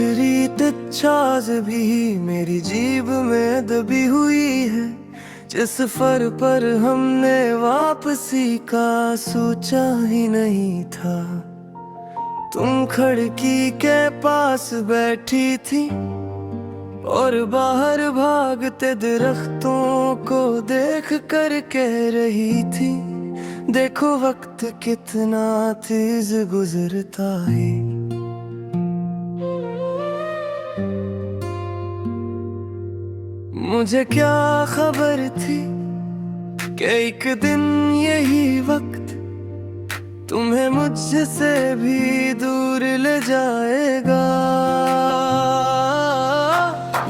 आखिरी तिच्छाज भी मेरी जीभ में दबी हुई है। जिस सफर पर हमने वापसी का सोचा ही नहीं था। तुम खिड़की के पास बैठी थी और बाहर भागते दरख्तों को देख कर कह रही थी, देखो वक्त कितना तेज गुजरता है। मुझे क्या खबर थी कि एक दिन यही वक्त तुम्हें मुझसे भी दूर ले जाएगा।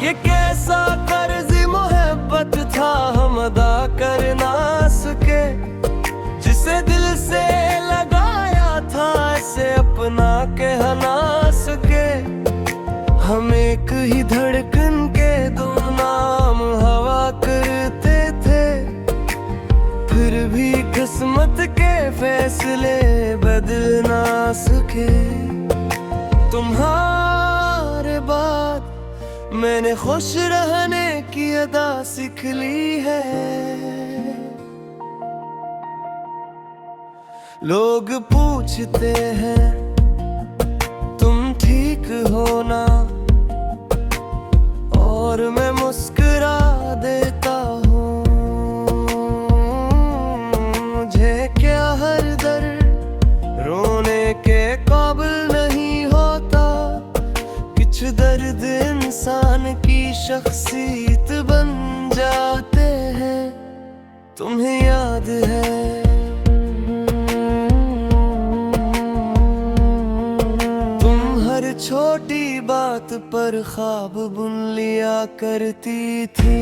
ये कैसा कर्ज मोहब्बत था हम अदा कर ना सके, जिसे दिल से लगाया था ऐसे अपना कह ना सके। हम एक ही धड़कन के दो नाम हवा करते थे, फिर भी किस्मत के फैसले बदल ना सके। तुम्हारे बाद मैंने खुश रहने की अदा सीख ली है। लोग पूछते हैं तुम ठीक हो ना, और मैं मुस्कुरा देता हूँ। मुझे क्या हर दर्द रोने के काबिल नहीं होता। कुछ दर्द इंसान की शख्सियत बन जाते हैं। तुम्हें याद है छोटी बात पर ख्वाब बुन लिया करती थी।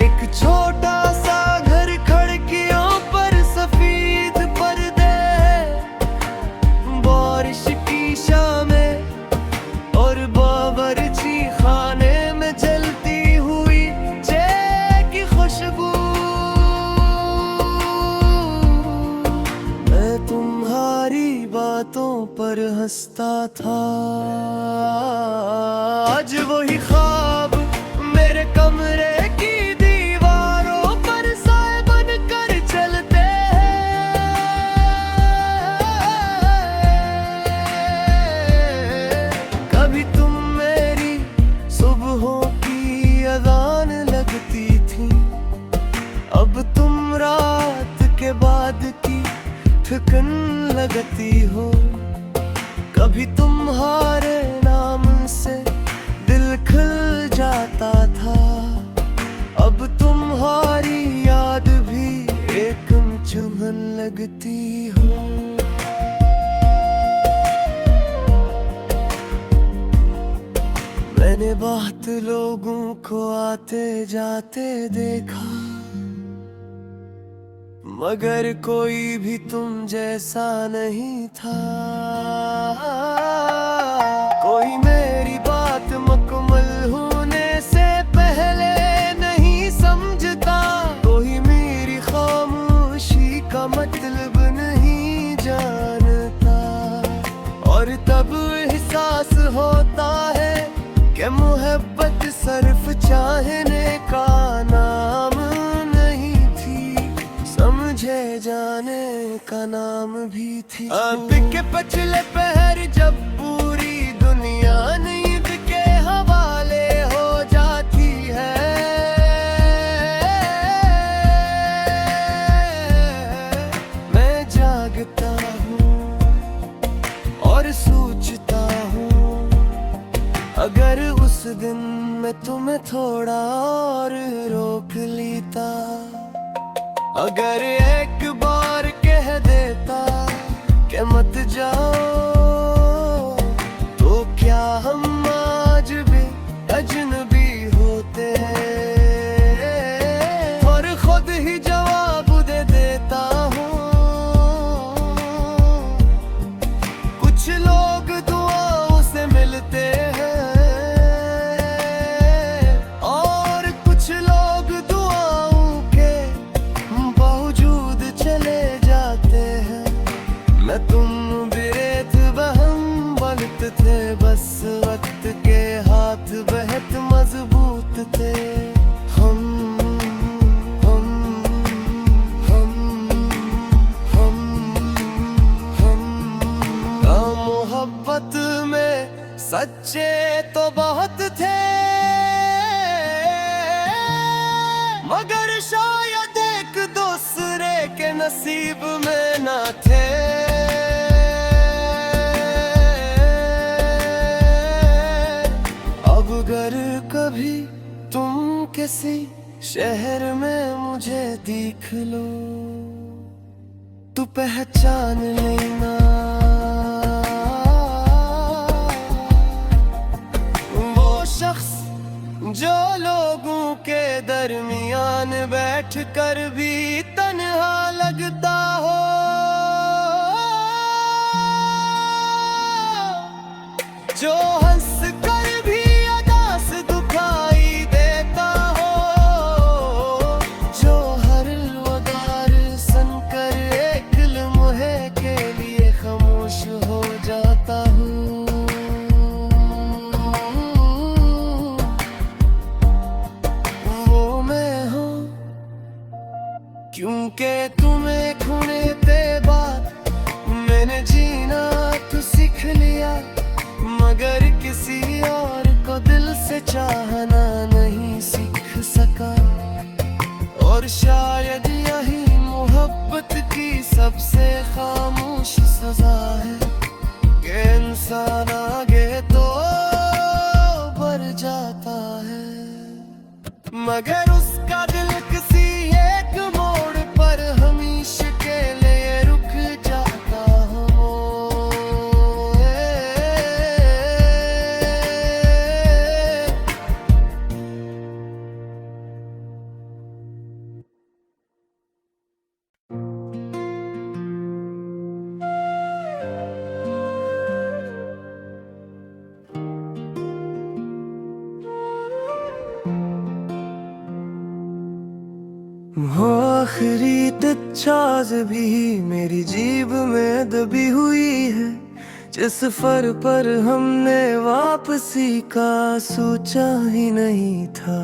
एक छोटा सा घर, खिड़कियों पर सफेद पर्दे, बारिश की शामें और बावर्ची खाने में जलती हुई चाय की खुशबू। तुम्हारी बातों पर हंसता था। आज वही ख्वाब मेरे कमरे की दीवारों पर साए बनकर चलते हैं। कभी तुम मेरी सुबहों की अज़ान लगती थी, अब तुम रात के बाद की थकन लगती हो। कभी तुम्हारे नाम से दिल खिल जाता था, अब तुम्हारी याद भी एक चुभन लगती हो। मैंने बहुत लोगों को आते जाते देखा, मगर कोई भी तुम जैसा नहीं था। कोई मेरी बात मुकम्मल होने से पहले नहीं समझता, कोई मेरी खामोशी का मतलब नहीं जानता। और तब एहसास होता है कि मोहब्बत सिर्फ चाहने का नाम जाने का नाम भी थी। अब के पछले पहर जब पूरी दुनिया नींद के हवाले हो जाती है, मैं जागता हूँ और सोचता हूँ, अगर उस दिन मैं तुम्हें थोड़ा और रोक लेता, अगर एक बार कह देता कि मत जाओ, तो क्या हम आज भी अजनबी होते हैं। और खुद ही जवाब दे देता हूँ, कुछ लोग दुआओं से मिलते हैं और कुछ लोग दुआओं के बावजूद चले जाते हैं। मैं तुम भी रेत बहम बलत थे, बस वक्त के हाथ बेहद मजबूत थे। हम मोहब्बत में सच्चे तो बहुत थे, मगर शायद एक दूसरे के नसीब में ना थे। अब अगर कभी तुम किसी शहर में मुझे देख लो, तू पहचान लेना जो लोगों के दरमियान बैठ कर भी तन्हा लगता हो, जो हंस कर भी अदास दुखाई देता हो, जो हर वगार सुनकर एक लम्हे के लिए खामोश हो जाता हूँ। क्योंकि तुम्हें खुने ते बात मैंने जीना तो सीख लिया, मगर किसी और को दिल से चाहना नहीं सीख सका। और शायद यही मोहब्बत की सबसे खामोश सजा है कि इंसान आगे तो बढ़ जाता है, मगर उसका दिल किसी एक मोड़ पर हमेशा के लिए रुक जाता हो। आखिरी तच्छाज भी मेरी जीभ में दबी हुई है, जिस सफर पर हमने वापसी का सोचा ही नहीं था।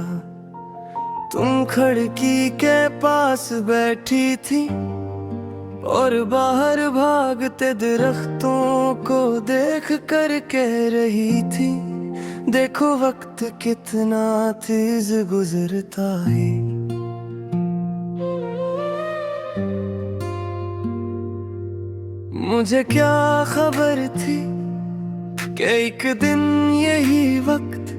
तुम खिड़की के पास बैठी थी और बाहर भागते दरख्तों को देख कर कह रही थी, देखो वक्त कितना तेज गुजरता है। मुझे क्या खबर थी कि एक दिन यही वक्त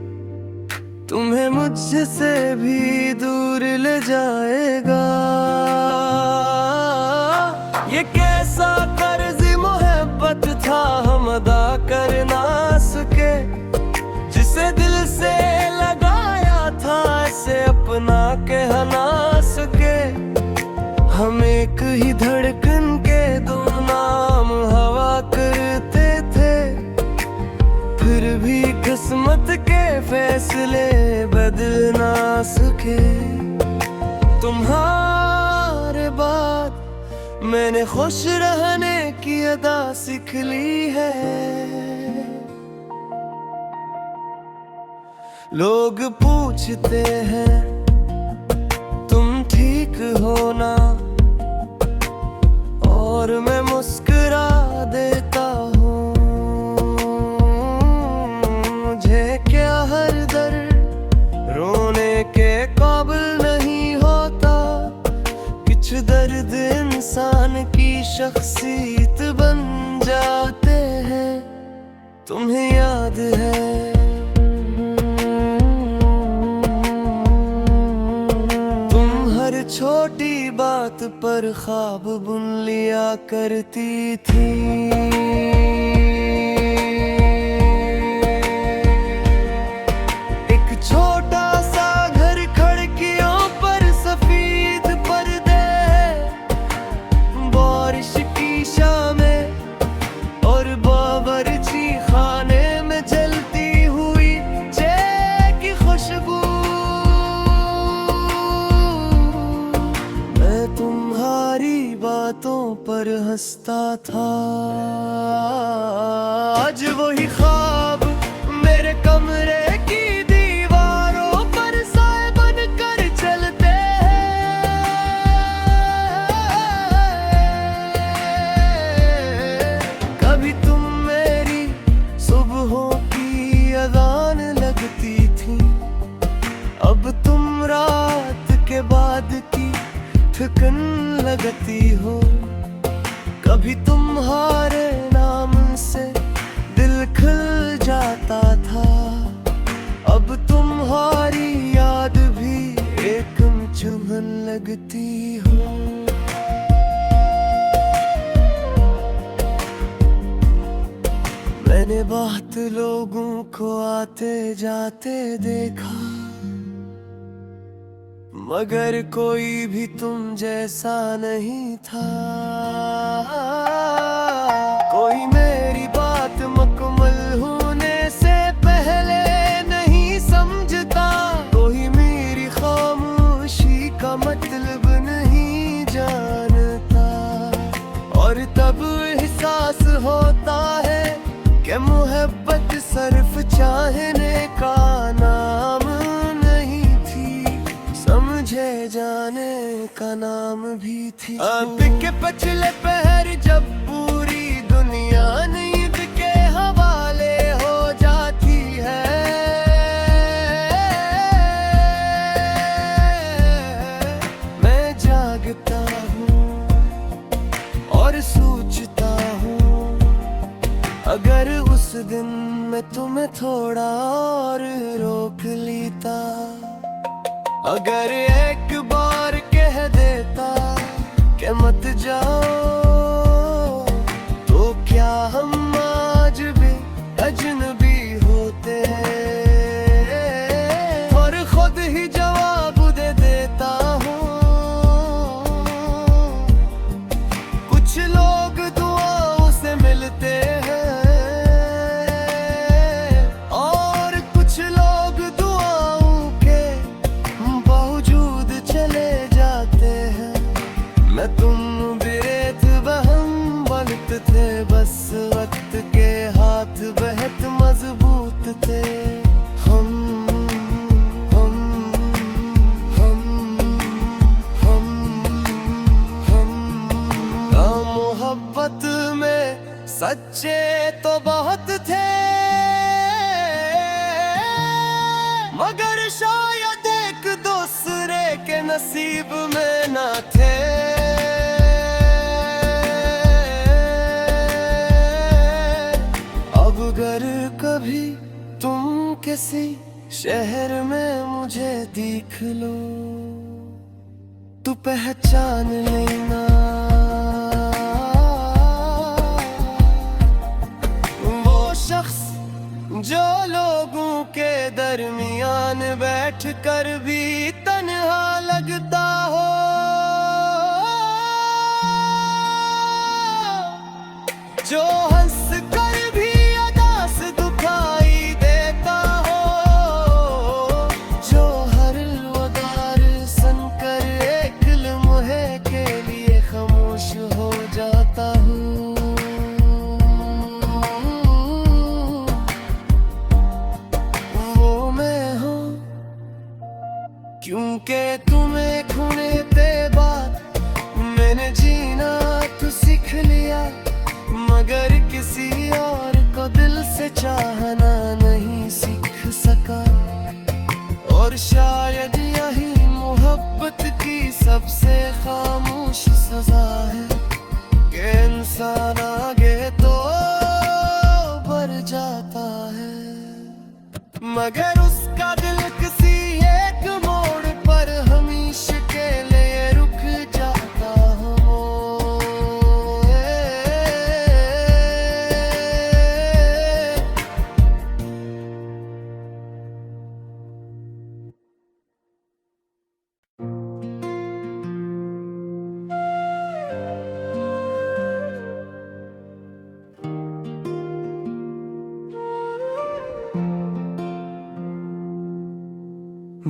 तुम्हें मुझसे भी दूर ले जाएगा। ये कैसा कर्ज मोहब्बत था हम अदा कर ना सके, जिसे दिल से लगाया था ऐसे अपना कह ना सके। हम एक ही धड़कन के दो नाम हवा करते थे, फिर भी किस्मत के फैसले बदल ना सके। तुम्हारे बाद मैंने खुश रहने की अदा सीख ली है। लोग पूछते हैं तुम ठीक हो ना, और मैं मुस्कुरा देता हूँ। मुझे क्या हर दर्द रोने के काबिल नहीं होता, कुछ दर्द इंसान की शख्सियत बन जाते हैं। तुम्हें याद है छोटी बात पर ख्वाब बुन लिया करती थी। एक छोटा सा घर खिड़कियों पर सफेद पर्दे, बारिश की शामें और बावर्ची खाने में जलती हुई चाय की खुशबू। तुम्हारी बातों पर हंसता सोचता था। आज वही ख्वाब मेरे कमरे की दीवारों पर साए बन कर चलते हैं। कभी तुम मेरी सुबहों की अज़ान लगती थी, अब तुम रात के बाद की थकन लगती हो। कभी तुम्हारे नाम से दिल खिल जाता था, अब तुम्हारी याद भी एक चुभन लगती हो। मैंने बहुत लोगों को आते जाते देखा, मगर कोई भी तुम जैसा नहीं था। कोई मेरी बात मुकम्मल होने से पहले नहीं समझता, कोई मेरी खामोशी का मतलब नहीं जानता। और तब एहसास होता है कि मोहब्बत सिर्फ चाहने का नाम नहीं थी, समझे जाने का नाम भी थी। अब के पछले पहर जब पूरी दुनिया नींद के हवाले हो जाती है, मैं जागता हूँ और सोचता हूँ, अगर उस दिन मैं तुम्हें थोड़ा और रोक लेता, अगर एक बार कह देता कि मत जाओ, तो क्या हम आज भी अजनबी होते हैं। और खुद ही जवाब दे देता हूँ, कुछ लोग दुआओं से मिलते हैं और कुछ लोग दुआओं के बावजूद चले जाते हैं। मैं तुम बिरेत बहम वक्त थे, बस वक्त के हाथ बहुत मजबूत थे। हम हम हम हम हम मोहब्बत में सच्चे तो बहुत थे, मगर शायद एक दूसरे के नसीब में न थे। अब अगर कभी तुम किसी शहर में मुझे देख लो, तो पहचान लेना वो शख्स जो लोगों के दरमियान बैठ कर भी तन्हा लगता हो। जो हंस कर भी अदास दुखाई देता हो, जो हर वदार सुनकर एक लम्हे के लिए खामोश हो जाता हूँ। वो मैं हूँ क्योंकि तुम्हें खोने के बाद मैंने जीना तो सीख लिया, मगर किसी और को दिल से चाहना नहीं सीख सका। और शायद यही मोहब्बत की सबसे खामोश सजा है कि इंसान आगे तो बढ़ जाता है, मगर उसका दिल किसी एक मोड़ पर हमेशा के लिए रुक जाता हो।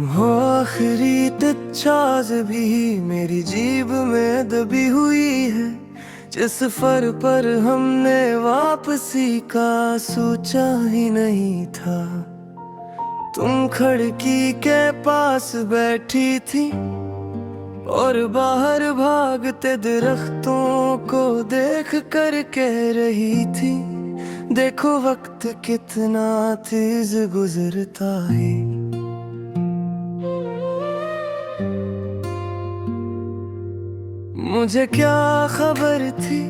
वो आखिरी तच्छाज भी मेरी जीभ में दबी हुई है, जिस सफर पर हमने वापसी का सोचा ही नहीं था। तुम खिड़की के पास बैठी थी और बाहर भागते दरख्तों को देख कर कह रही थी, देखो वक्त कितना तेज गुजरता है। मुझे क्या खबर थी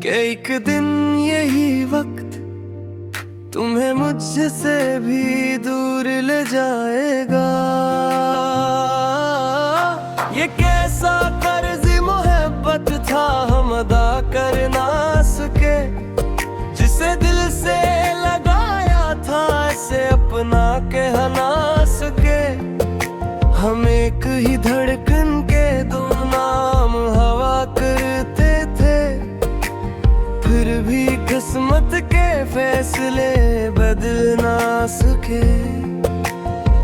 कि एक दिन यही वक्त तुम्हें मुझसे भी दूर ले जाएगा। ये कैसा कर्ज मोहब्बत था हम अदा कर ना सके, जिसे दिल से लगाया था ऐसे अपना कह ना सके। हम एक ही धड़कन के दो नाम हवा करते थे, फिर भी किस्मत के फैसले बदल ना सके।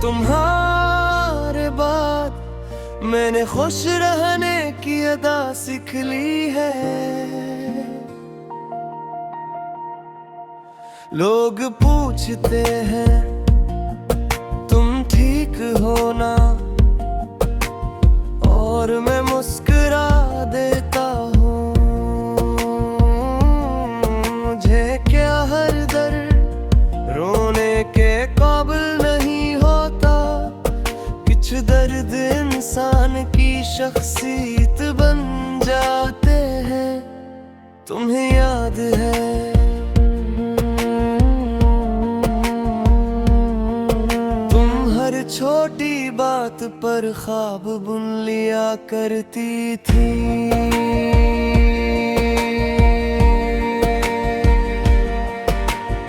तुम्हारे बाद मैंने खुश रहने की अदा सीख ली है। लोग पूछते हैं तुम ठीक हो ना, और मैं मुस्कुरा देता हूँ। मुझे क्या हर दर्द रोने के काबिल नहीं होता, कुछ दर्द इंसान की शख्सियत बन जाते हैं। तुम्हें याद है छोटी बात पर ख्वाब बुन लिया करती थी।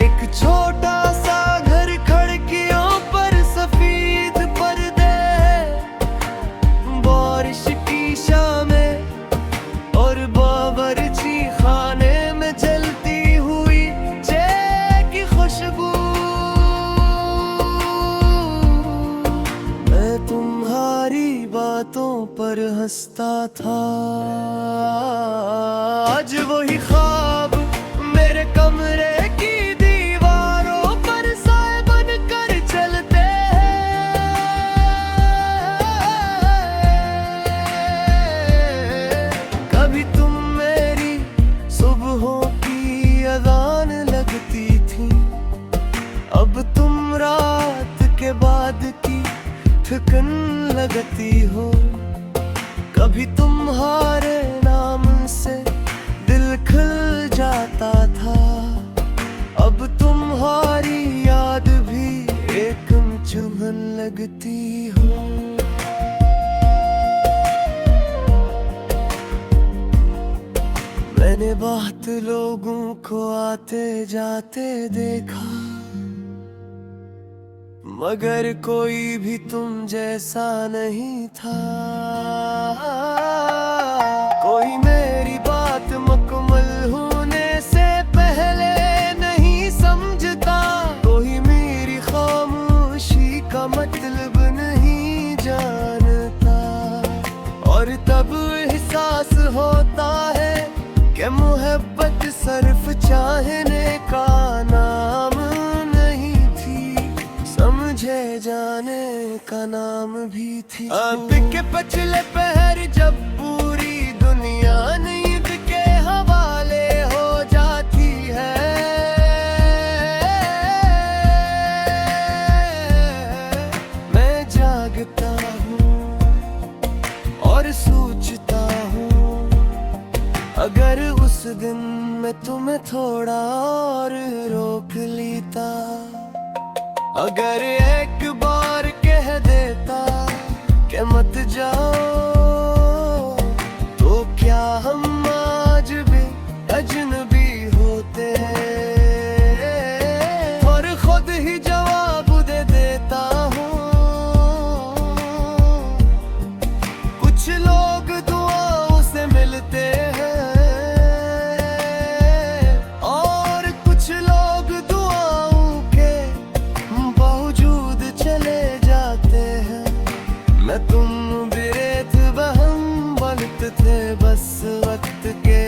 एक छोटा सा घर खिड़कियों पर सफेद पर्दे, बारिश की शामें और बावर्ची खाने में जलती हुई चाय की खुशबू। तुम्हारी बातों पर हंसता था, आज वही ख्वाब मेरे कमरे की दीवारों पर साए बन कर चलते हैं। कभी तुम मेरी सुबहों की अज़ान लगती थी, अब तुम रात के बाद की थकन लगती हो। कभी तुम्हारे नाम से दिल खिल जाता था, अब तुम्हारी याद भी एक चुभन लगती हो। मैंने बहुत लोगों को आते जाते देखा, मगर कोई भी तुम जैसा नहीं था। कोई मेरी बात मुकम्मल होने से पहले नहीं समझता, कोई मेरी खामोशी का मतलब नहीं जानता। और तब एहसास होता है कि मोहब्बत सिर्फ चाहने का नाम समझे जाने का नाम भी थी। आंख के पछले पहर जब पूरी दुनिया नींद के हवाले हो जाती है, मैं जागता हूँ और सोचता हूँ, अगर उस दिन मैं तुम्हें थोड़ा और रोक लेता, अगर एक बार कह देता कि मत जाओ, तो क्या हम आज भी अजनबी होते हैं। और खुद ही जवाब दे देता हूँ, कुछ लोग दुआओं से मिलते हैं और कुछ लोग दुआओं के बावजूद चले जाते हैं। मैं तुम बिरेत बहम बनते थे बस वक्त के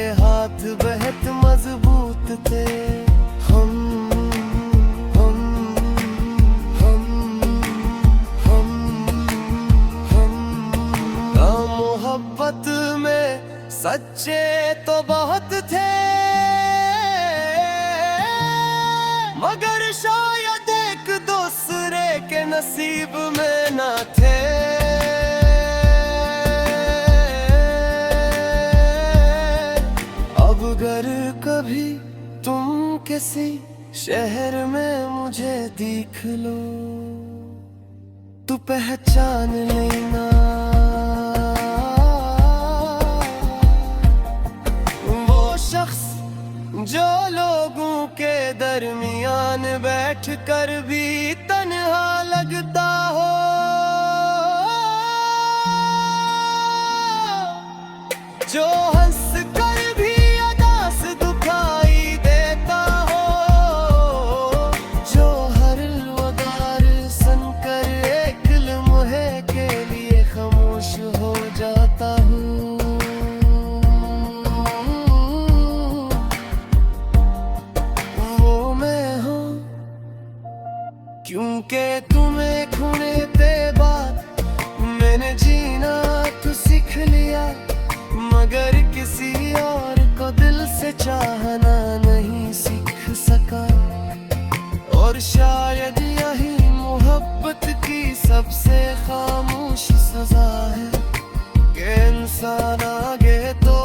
नसीब में ना थे। अब अगर कभी तुम किसी शहर में मुझे देख लो तो पहचान लेना वो शख्स जो लोगों के दरमियान बैठ कर भी तन्हा लगता हो। जो हंस कर भी अदास दुखाई देता हो। जो हर वगार सुनकर एक लम्हे के लिए खामोश हो जाता हूँ। वो मैं हूँ क्योंकि तुम्हें खोने के बाद मैंने जीना तो सीख लिया, मगर किसी और को दिल से चाहना नहीं सीख सका। और शायद यही मोहब्बत की सबसे खामोश सजा है कि इंसान आगे तो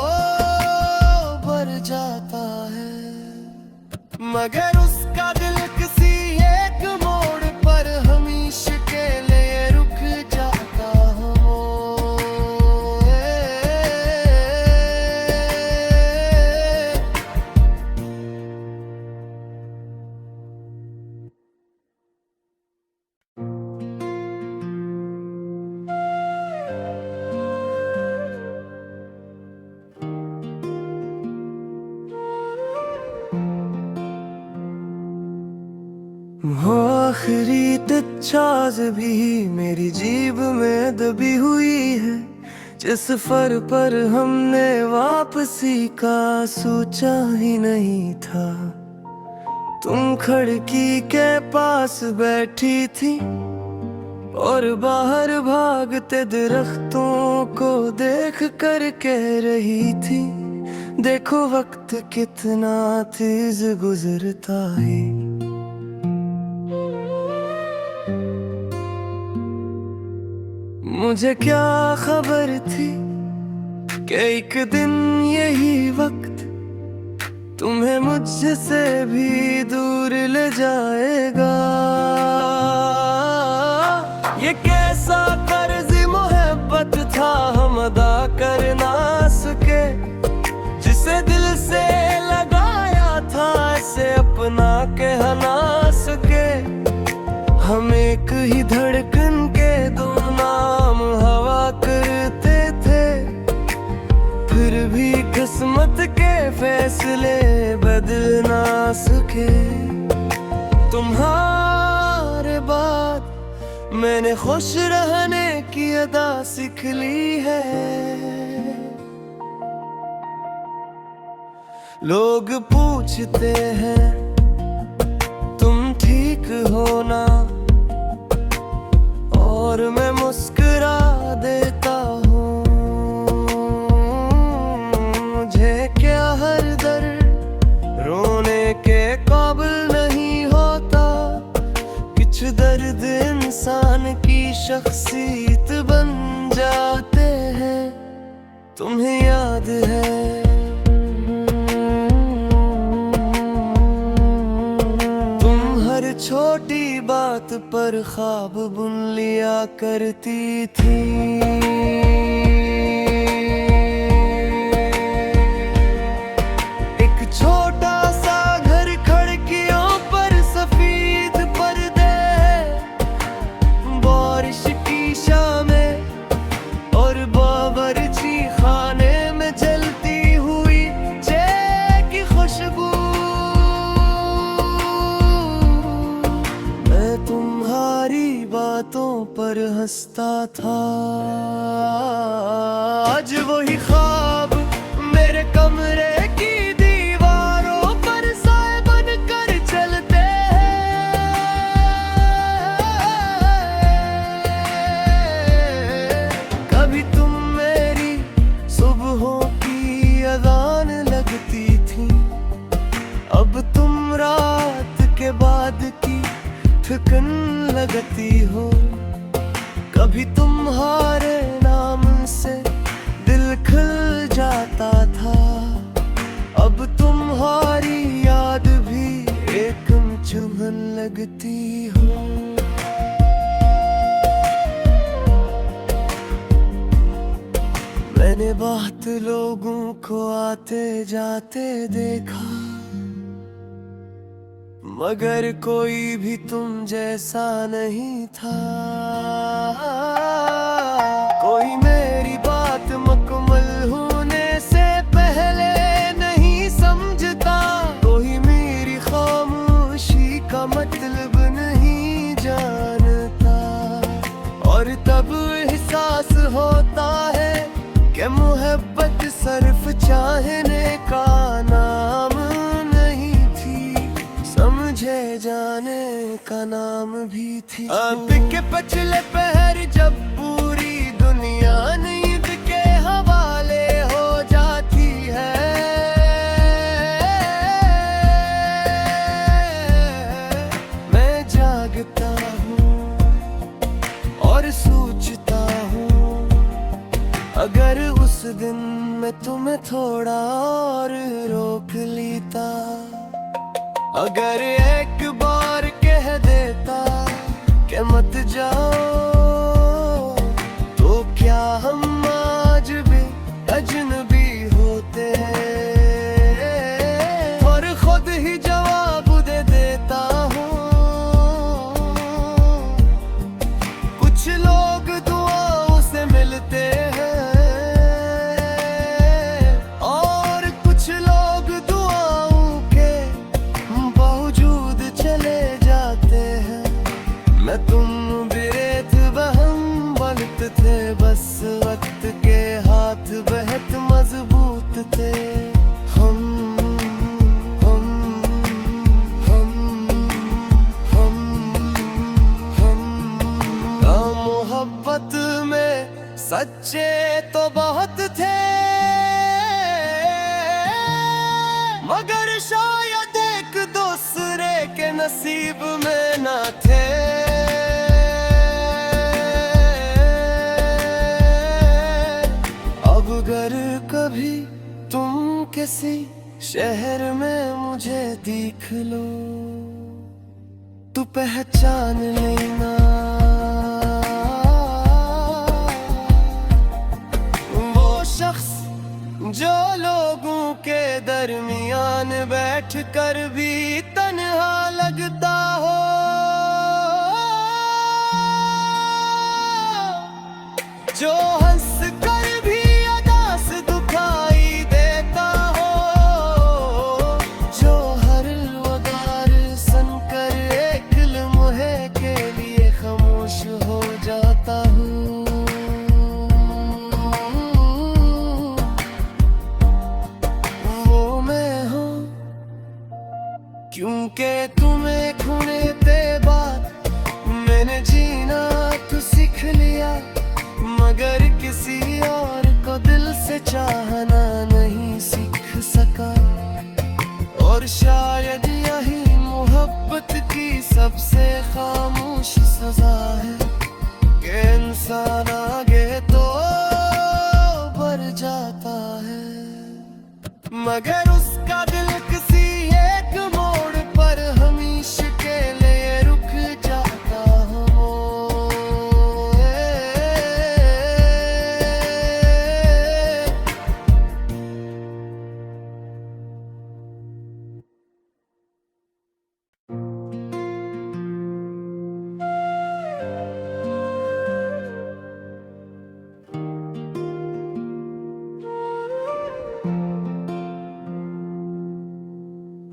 बढ़ जाता है, मगर उसका दिल किसी एक मोड़ पर हमेशा के लिए रुक जाता हो। वो आखिरी तच्छाज भी मेरी जीभ में दबी हुई है, जिस सफर पर हमने वापसी का सोचा ही नहीं था। तुम खिड़की के पास बैठी थी और बाहर भागते दरख्तों को देख कर कह रही थी, देखो वक्त कितना तेज गुजरता है। मुझे क्या खबर थी कि एक दिन यही वक्त तुम्हें मुझसे भी दूर ले जाएगा। ये कैसा कर्ज मोहब्बत था हम अदा कर ना सके, जिसे दिल से लगाया था ऐसे अपना कह ना सके। हम एक ही धड़कन के दो नाम हवा करते थे, फिर भी किस्मत के फैसले बदल ना सके। तुम्हारे बाद मैंने खुश रहने की अदा सीख ली है। लोग पूछते हैं तुम ठीक हो ना, और मैं मुस्कुरा देता हूँ। मुझे क्या हर दर्द रोने के काबिल नहीं होता, कुछ दर्द इंसान की शख्सियत बन जाते हैं। तुम्हें याद है छोटी बात पर ख्वाब बुन लिया करती थी। एक छोटा सा घर खिड़कियों पर सफेद पर्दे, बारिश की शामें और बावर्ची खाने में जलती हुई चाय की खुशबू। तुम्हारी बातों पर हंसता था, आज वही ख्वाब मेरे कमरे की दीवारों पर साए बन कर चलते हैं। कभी तुम मेरी सुबहों की अज़ान लगती थी, अब तुम रात के बाद की थकन लगती हो। कभी तुम्हारे नाम से दिल खिल जाता था, अब तुम्हारी याद भी एक चुभन लगती हो। मैंने बहुत लोगों को आते जाते देखा, मगर कोई भी तुम जैसा नहीं था। कोई मेरी बात मुकम्मल होने से पहले नहीं समझता, कोई मेरी खामोशी का मतलब नहीं जानता। और तब एहसास होता है कि मोहब्बत सिर्फ चाहने का नाम नहीं थी, समझे जाने का नाम भी थी। अब के पछले पहर जब पूरी दुनिया नींद के हवाले हो जाती है, मैं जागता हूँ और सोचता हूँ, अगर उस दिन मैं तुम्हें थोड़ा और रोक लेता, अगर एक बार कह देता कि मत जाओ, तो क्या हम आज भी अजनबी होते। और खुद ही जवाब दे देता हूँ, कुछ लोग दुआओं से मिलते हैं और कुछ लोग दुआओं के बावजूद चले जाते हैं। मैं तुम बिरेत बहम बनत थे, बस वक्त के हाथ बहुत मजबूत थे। हम हम हम हम हम का मोहब्बत में सच्चे तो बहुत थे, मगर शायद एक दूसरे के नसीब में ना थे। अब अगर कभी तुम किसी शहर में मुझे देख लो, तो पहचान लेना वो शख्स जो लोगों के दरमियान बैठ कर भी तन्हा लगता हो, जो हंस कर भी अदास दुखाई देता हो, जो हर वगार सुनकर एक लम्हे के लिए खामोश हो जाता हूँ। वो मैं हूँ क्योंकि तुम्हें खोने के बाद मैंने जीना तो सीख लिया, मगर किसी और को दिल से चाहना नहीं सीख सका। और शायद यही मोहब्बत की सबसे खामोश सजा है कि इंसान आगे तो बढ़ जाता है, मगर उसका दिल किसी एक मोड़ पर हमेशा के लिए रुक जाता हो।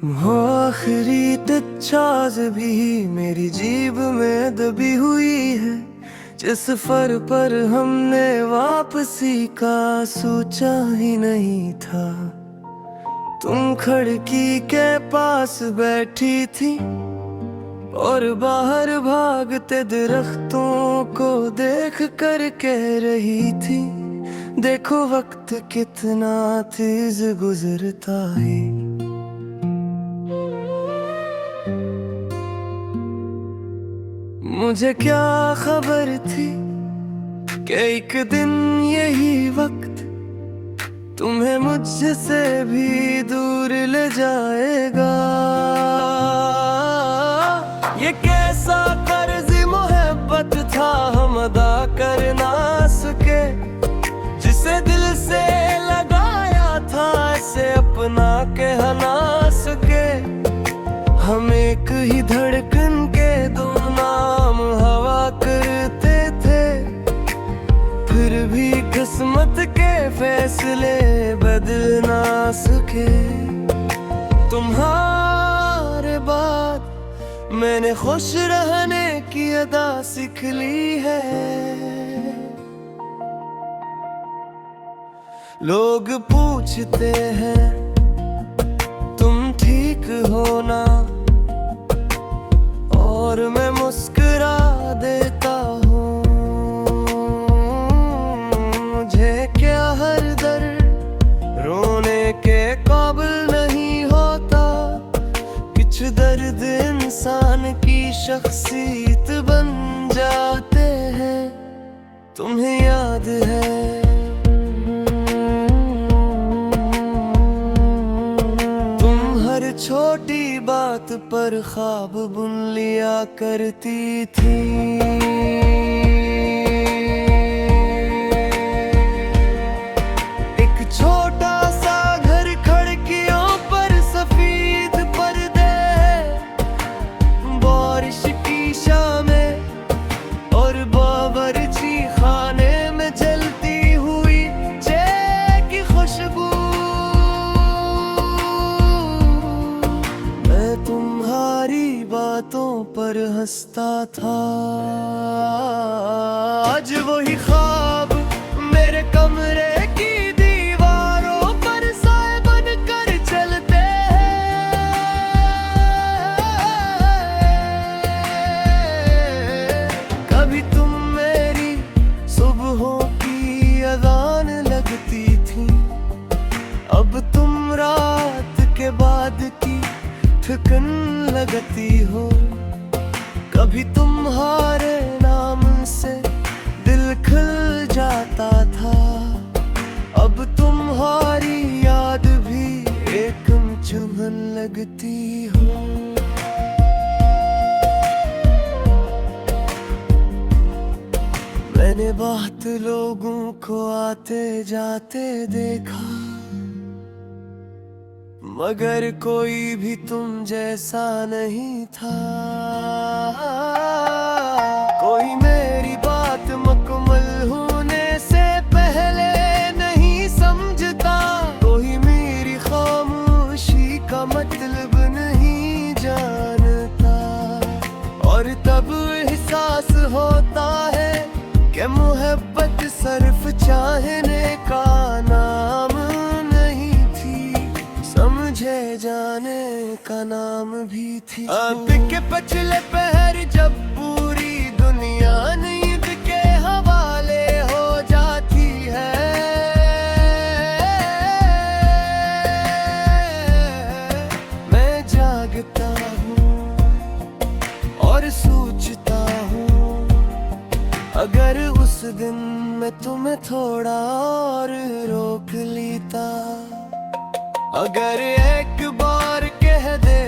वो आखिरी तच्छाज भी मेरी जीभ में दबी हुई है, जिस सफर पर हमने वापसी का सोचा ही नहीं था। तुम खिड़की के पास बैठी थी और बाहर भागते दरख्तों को देख कर कह रही थी, देखो वक्त कितना तेज गुजरता है। मुझे क्या खबर थी कि एक दिन यही वक्त तुम्हें मुझसे भी दूर ले जाएगा। ये कैसा कर्ज मोहब्बत था हम अदा कर ना सके, जिसे दिल से लगाया था ऐसे अपना कह ना सके। हम एक ही धड़कन के दो नाम हवा करते थे, फिर भी किस्मत के फैसले बदल ना सके। तुम्हारे बाद मैंने खुश रहने की अदा सीख ली है। लोग पूछते हैं तुम ठीक हो ना, और मैं मुस्कुरा देता हूँ। मुझे क्या हर दर्द रोने के काबिल नहीं होता, कुछ दर्द इंसान की शख्सियत बन जाते हैं। तुम्हें याद है छोटी बात पर ख्वाब बुन लिया करती थी। एक छोटा सा घर, खिड़कियों पर सफेद पर्दे, बारिश की शामें और बावर्ची खाने में जलती हुई चाय की खुशबू। तुम्हारी बातों पर हंसता था, आज वही ख्वाब मेरे कमरे की दीवारों पर साए बन कर चलते हैं। कभी तुम मेरी सुबहों की अज़ान लगती थी, अब तुम रात के बाद की ठिकन लगती हो। कभी तुम्हारे नाम से दिल खिल जाता था, अब तुम्हारी याद भी एक चुभन लगती हो। मैंने बहुत लोगों को आते जाते देखा, मगर कोई भी तुम जैसा नहीं था। कोई मेरी बात मुकम्मल होने से पहले नहीं समझता, कोई मेरी खामोशी का मतलब नहीं जानता। और तब एहसास होता है कि मोहब्बत सिर्फ चाहने का नाम नहीं थी, समझे जाने का नाम भी थी। अब के पछले पहर जब पूरी दुनिया नींद के हवाले हो जाती है, मैं जागता हूँ और सोचता हूँ, अगर उस दिन मैं तुम्हें थोड़ा और रोक लेता, अगर एक बार कह दे